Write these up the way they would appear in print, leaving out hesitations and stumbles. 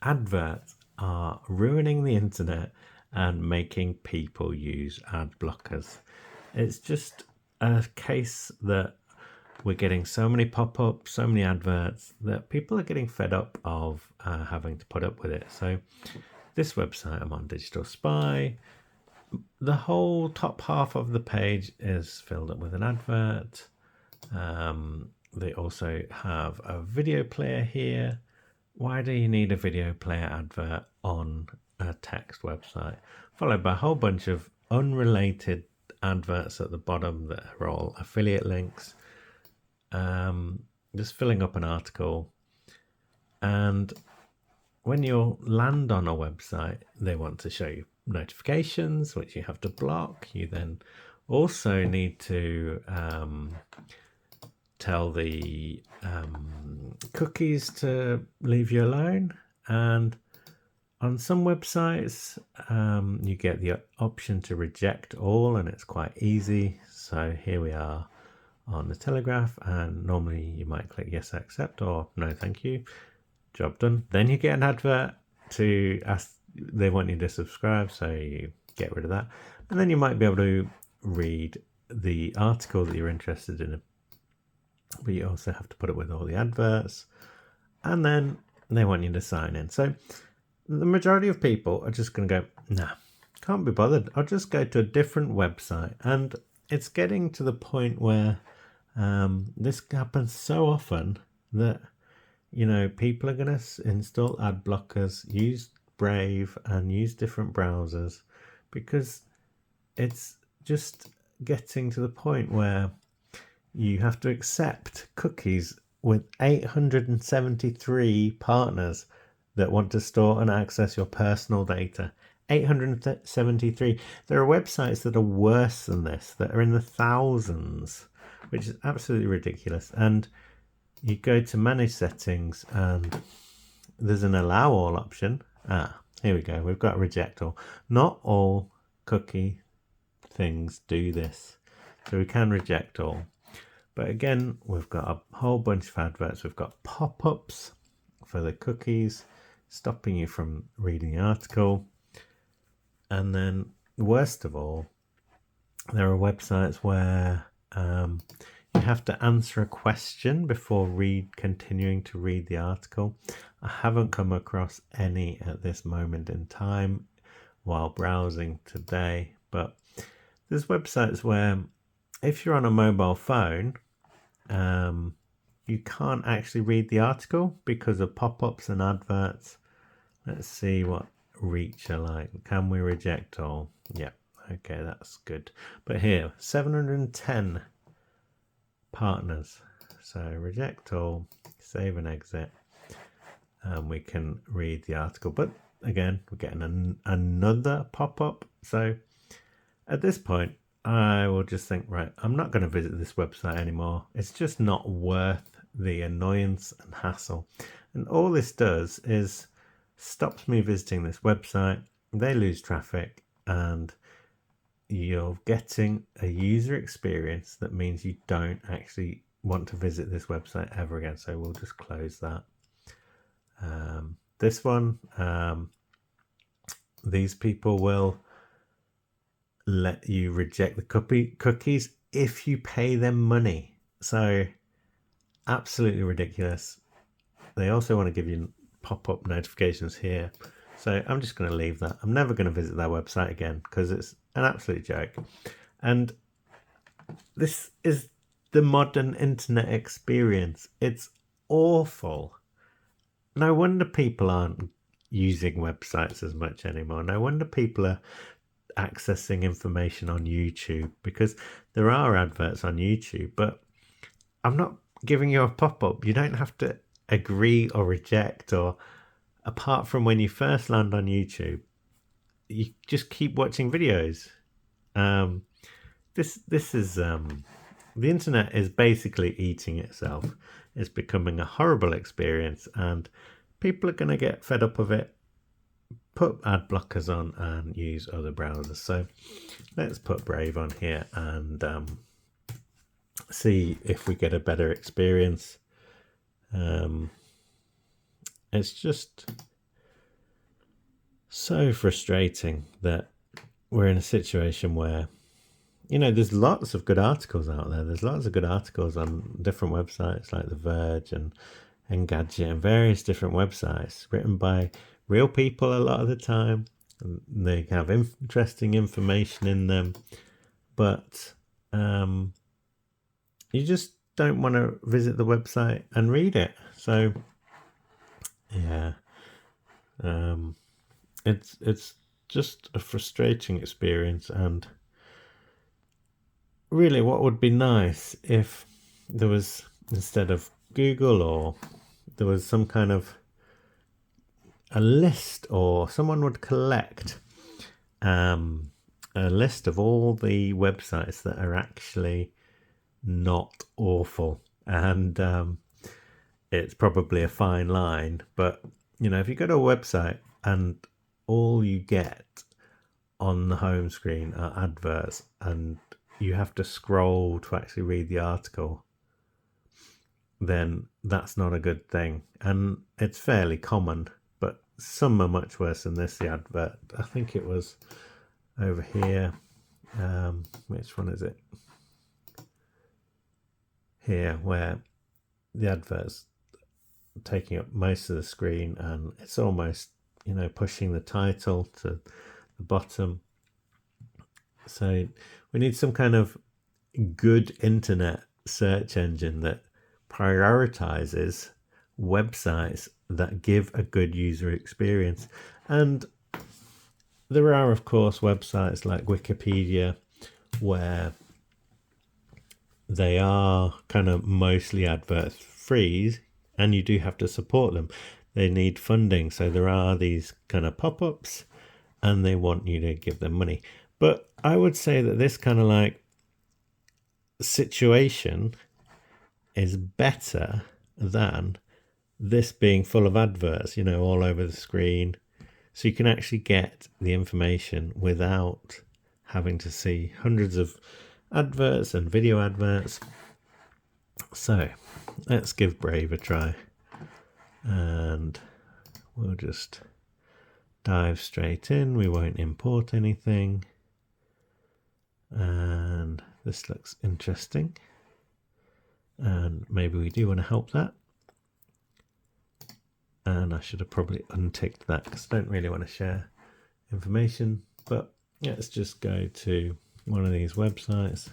Adverts are ruining the internet and making people use ad blockers. It's just a case that we're getting so many pop-ups, so many adverts that people are getting fed up of having to put up with it. So this website, I'm on Digital Spy. The whole top half of the page is filled up with an advert. They also have a video player here. Why do you need a video player advert on a text website? Followed by a whole bunch of unrelated adverts at the bottom that are all affiliate links. Just filling up an article. And when you land on a website, they want to show you notifications, which you have to block. You then also need to tell the cookies to leave you alone. And on some websites, you get the option to reject all, and it's quite easy. So here we are on the Telegraph, and normally you might click yes, I accept, or no, thank you. Job done. Then you get an advert to ask, they want you to subscribe, so you get rid of that. And then you might be able to read the article that you're interested in, but you also have to put it with all the adverts. And then they want you to sign in. So the majority of people are just going to go, nah, can't be bothered. I'll just go to a different website. And it's getting to the point where this happens so often that, you know, people are going to install ad blockers, use Brave and use different browsers, because it's just getting to the point where you have to accept cookies with 873 partners that want to store and access your personal data. 873. There are websites that are worse than this, that are in the thousands, which is absolutely ridiculous. And you go to manage settings and there's an allow all option. Here we go. We've got reject all. Not all cookie things do this. So we can reject all. But again, we've got a whole bunch of adverts. We've got pop-ups for the cookies, stopping you from reading the article. And then, worst of all, there are websites where you have to answer a question before continuing to read the article. I haven't come across any at this moment in time while browsing today, but there's websites where if you're on a mobile phone, you can't actually read the article because of pop-ups and adverts. Let's see what reach are like. Can we reject all? Yeah, okay, that's good. But here, 710 partners. So reject all, save and exit, and we can read the article. But again, we're getting another pop-up. So at this point, I will just think, right, I'm not going to visit this website anymore. It's just not worth the annoyance and hassle. And all this does is stops me visiting this website. They lose traffic, and you're getting a user experience that means you don't actually want to visit this website ever again. So we'll just close that. This one, these people will let you reject the cookies if you pay them money. So absolutely ridiculous. They also want to give you pop-up notifications here. So I'm just going to leave that. I'm never going to visit that website again because it's an absolute joke. And this is the modern internet experience. It's awful. No wonder people aren't using websites as much anymore. No wonder people are accessing information on YouTube, because there are adverts on YouTube, but I'm not giving you a pop-up. You don't have to agree or reject, or apart from when you first land on YouTube, you just keep watching videos. This is the internet is basically eating itself. It's becoming a horrible experience, and people are going to get fed up of it, put ad blockers on and use other browsers. So let's put Brave on here and see if we get a better experience. It's just so frustrating that we're in a situation where, you know, there's lots of good articles out there. There's lots of good articles on different websites like The Verge and Engadget and various different websites written by real people a lot of the time. And they have interesting information in them, but you just don't want to visit the website and read it. So yeah, it's just a frustrating experience. And really, what would be nice if there was, instead of Google, or there was some kind of a list, or someone would collect a list of all the websites that are actually not awful. And it's probably a fine line, but you know, if you go to a website and all you get on the home screen are adverts and you have to scroll to actually read the article, then that's not a good thing. And it's fairly common, but some are much worse than this. The advert, I think it was over here. Which one is it? Here, where the advert's taking up most of the screen, and it's almost, you know, pushing the title to the bottom. So we need some kind of good internet search engine that prioritizes websites that give a good user experience. And there are, of course, websites like Wikipedia where they are kind of mostly advert free, and you do have to support them. They need funding, so there are these kind of pop-ups and they want you to give them money. But I would say that this kind of like situation is better than this being full of adverts, you know, all over the screen. So you can actually get the information without having to see hundreds of adverts and video adverts. So let's give Brave a try, and we'll just dive straight in. We won't import anything, and this looks interesting, and maybe we do want to help that. And I should have probably unticked that because I don't really want to share information. But let's just go to one of these websites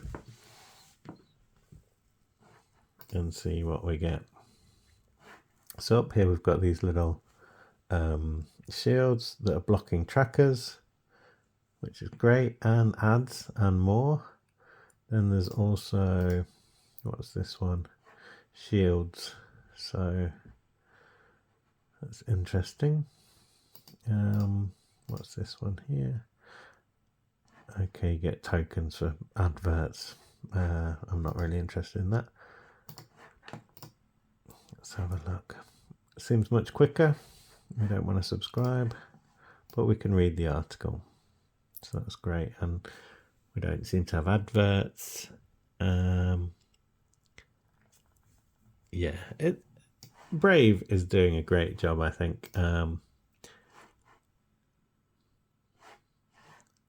and see what we get. So up here we've got these little shields that are blocking trackers, which is great, and ads and more. Then there's also, what's this one? Shields. So that's interesting. What's this one here? Okay, you get tokens for adverts. I'm not really interested in that. Let's have a look. It seems much quicker. We don't want to subscribe, but we can read the article. So that's great. And we don't seem to have adverts. Yeah, Brave is doing a great job, I think.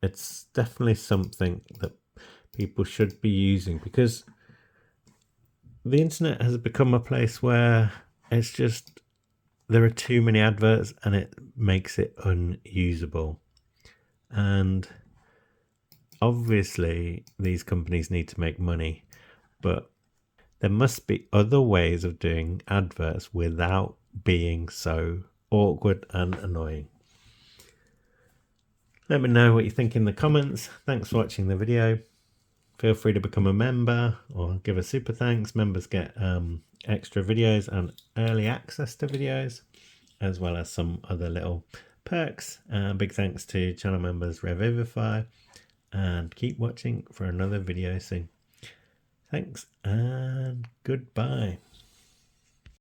It's definitely something that people should be using, because the internet has become a place where it's just, there are too many adverts and it makes it unusable. And obviously these companies need to make money, but there must be other ways of doing adverts without being so awkward and annoying. Let me know what you think in the comments. Thanks for watching the video. Feel free to become a member or give a super thanks. Members get extra videos and early access to videos, as well as some other little perks. Big thanks to channel members Revivify, and keep watching for another video soon. Thanks and goodbye.